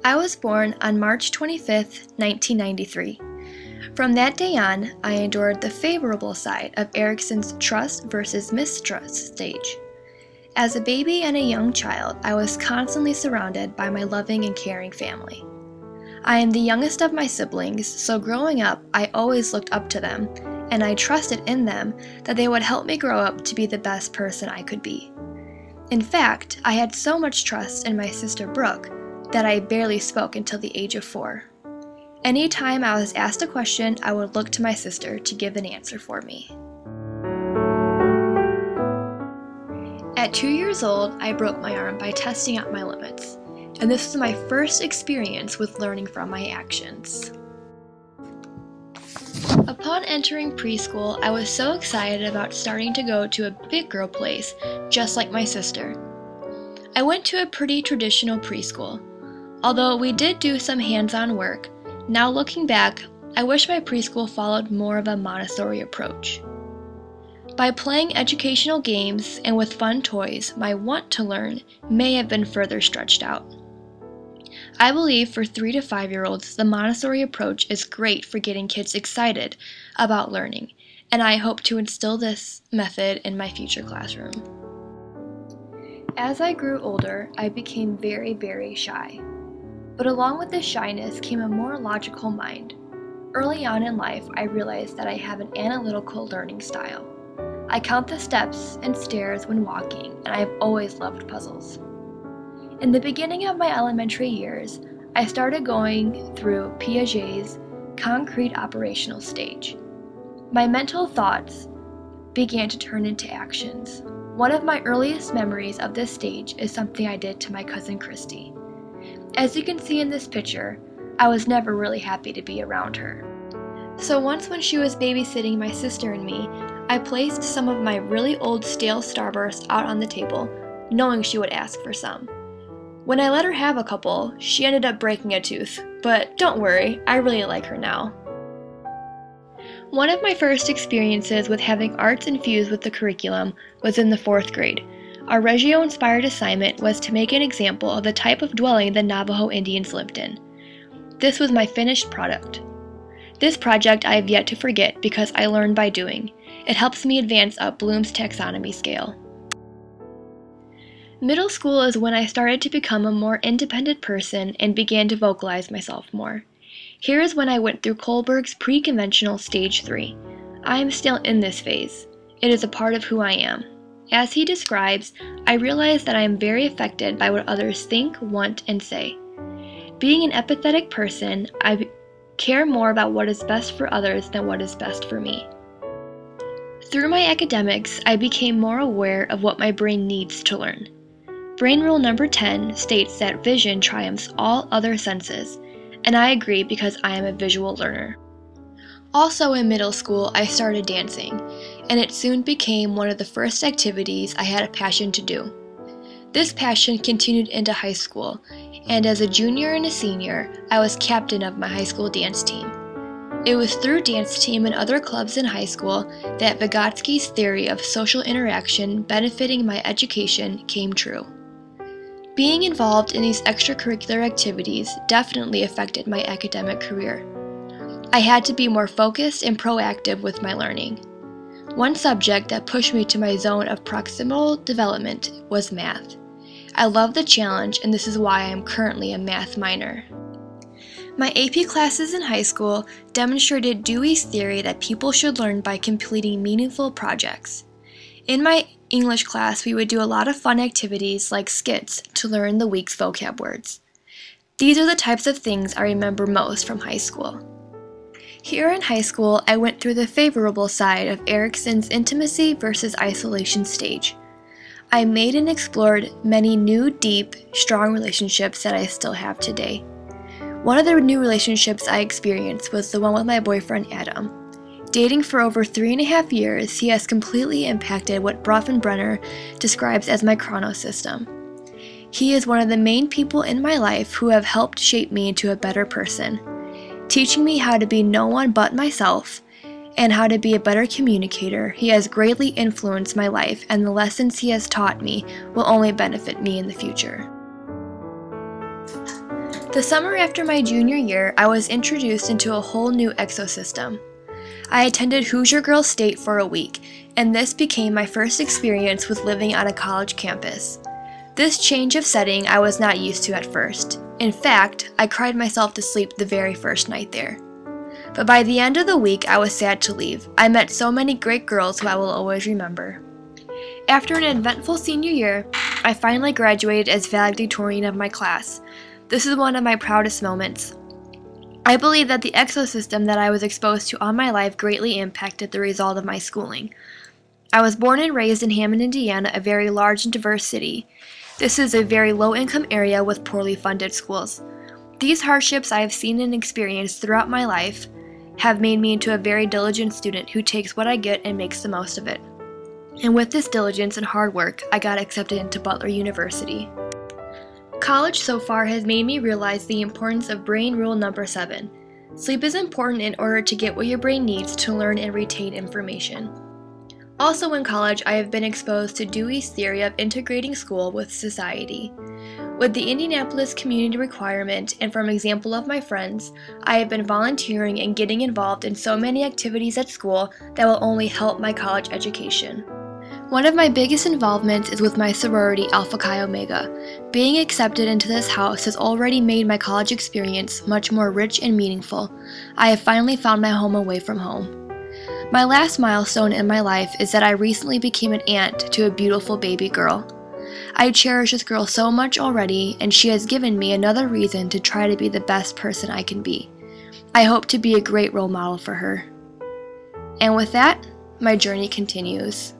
I was born on March 25, 1993. From that day on, I endured the favorable side of Erickson's trust versus mistrust stage. As a baby and a young child, I was constantly surrounded by my loving and caring family. I am the youngest of my siblings, so growing up, I always looked up to them, and I trusted in them that they would help me grow up to be the best person I could be. In fact, I had so much trust in my sister Brooke that I barely spoke until the age of 4. Anytime I was asked a question, I would look to my sister to give an answer for me. At 2 years old, I broke my arm by testing out my limits, and this was my first experience with learning from my actions. Upon entering preschool, I was so excited about starting to go to a big girl place, just like my sister. I went to a pretty traditional preschool. Although we did do some hands-on work, now looking back, I wish my preschool followed more of a Montessori approach. By playing educational games and with fun toys, my want to learn may have been further stretched out. I believe for 3 to 5-year-olds, the Montessori approach is great for getting kids excited about learning, and I hope to instill this method in my future classroom. As I grew older, I became very, very shy. But along with this shyness came a more logical mind. Early on in life, I realized that I have an analytical learning style. I count the steps and stairs when walking, and I have always loved puzzles. In the beginning of my elementary years, I started going through Piaget's concrete operational stage. My mental thoughts began to turn into actions. One of my earliest memories of this stage is something I did to my cousin Christy. As you can see in this picture, I was never really happy to be around her. So once when she was babysitting my sister and me, I placed some of my really old stale Starbursts out on the table, knowing she would ask for some. When I let her have a couple, she ended up breaking a tooth, but don't worry, I really like her now. One of my first experiences with having arts infused with the curriculum was in the 4th grade. Our Reggio-inspired assignment was to make an example of the type of dwelling the Navajo Indians lived in. This was my finished product. This project I have yet to forget because I learned by doing. It helps me advance up Bloom's taxonomy scale. Middle school is when I started to become a more independent person and began to vocalize myself more. Here is when I went through Kohlberg's pre-conventional stage 3. I am still in this phase. It is a part of who I am. As he describes, I realize that I am very affected by what others think, want, and say. Being an empathetic person, I care more about what is best for others than what is best for me. Through my academics, I became more aware of what my brain needs to learn. Brain rule number 10 states that vision triumphs all other senses, and I agree because I am a visual learner. Also in middle school, I started dancing, and it soon became one of the first activities I had a passion to do. This passion continued into high school, and as a junior and a senior, I was captain of my high school dance team. It was through dance team and other clubs in high school that Vygotsky's theory of social interaction benefiting my education came true. Being involved in these extracurricular activities definitely affected my academic career. I had to be more focused and proactive with my learning. One subject that pushed me to my zone of proximal development was math. I love the challenge, and this is why I am currently a math minor. My AP classes in high school demonstrated Dewey's theory that people should learn by completing meaningful projects. In my English class, we would do a lot of fun activities like skits to learn the week's vocab words. These are the types of things I remember most from high school. Here in high school, I went through the favorable side of Erickson's intimacy versus isolation stage. I made and explored many new, deep, strong relationships that I still have today. One of the new relationships I experienced was the one with my boyfriend Adam. Dating for over 3.5 years, he has completely impacted what Bronfenbrenner describes as my chronos system. He is one of the main people in my life who have helped shape me into a better person, teaching me how to be no one but myself and how to be a better communicator. He has greatly influenced my life, and the lessons he has taught me will only benefit me in the future. The summer after my junior year, I was introduced into a whole new ecosystem. I attended Hoosier Girls State for a week, and this became my first experience with living on a college campus. This change of setting I was not used to at first. In fact, I cried myself to sleep the very first night there. But by the end of the week, I was sad to leave. I met so many great girls who I will always remember. After an eventful senior year, I finally graduated as valedictorian of my class. This is one of my proudest moments. I believe that the ecosystem that I was exposed to all my life greatly impacted the result of my schooling. I was born and raised in Hammond, Indiana, a very large and diverse city. This is a very low-income area with poorly funded schools. These hardships I have seen and experienced throughout my life have made me into a very diligent student who takes what I get and makes the most of it. And with this diligence and hard work, I got accepted into Butler University. College so far has made me realize the importance of brain rule number 7. Sleep is important in order to get what your brain needs to learn and retain information. Also in college, I have been exposed to Dewey's theory of integrating school with society. With the Indianapolis community requirement and from example of my friends, I have been volunteering and getting involved in so many activities at school that will only help my college education. One of my biggest involvements is with my sorority Alpha Chi Omega. Being accepted into this house has already made my college experience much more rich and meaningful. I have finally found my home away from home. My last milestone in my life is that I recently became an aunt to a beautiful baby girl. I cherish this girl so much already, and she has given me another reason to try to be the best person I can be. I hope to be a great role model for her. And with that, my journey continues.